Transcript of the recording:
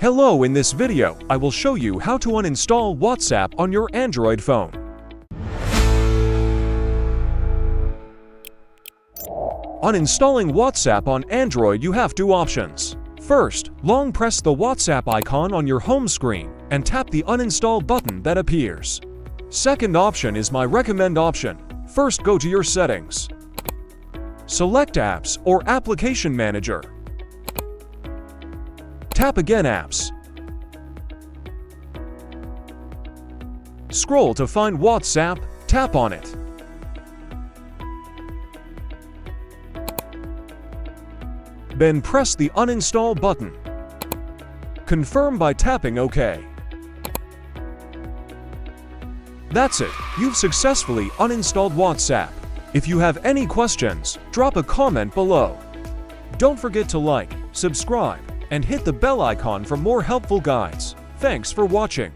Hello, in this video, I will show you how to uninstall WhatsApp on your Android phone. Uninstalling WhatsApp on Android, you have two options. First, long press the WhatsApp icon on your home screen and tap the uninstall button that appears. Second option is my recommend option. First, go to your settings. Select Apps or Application Manager. Tap again Apps. Scroll to find WhatsApp, tap on it. Then press the uninstall button. Confirm by tapping OK. That's it, you've successfully uninstalled WhatsApp. If you have any questions, drop a comment below. Don't forget to like, subscribe, and hit the bell icon for more helpful guides. Thanks for watching.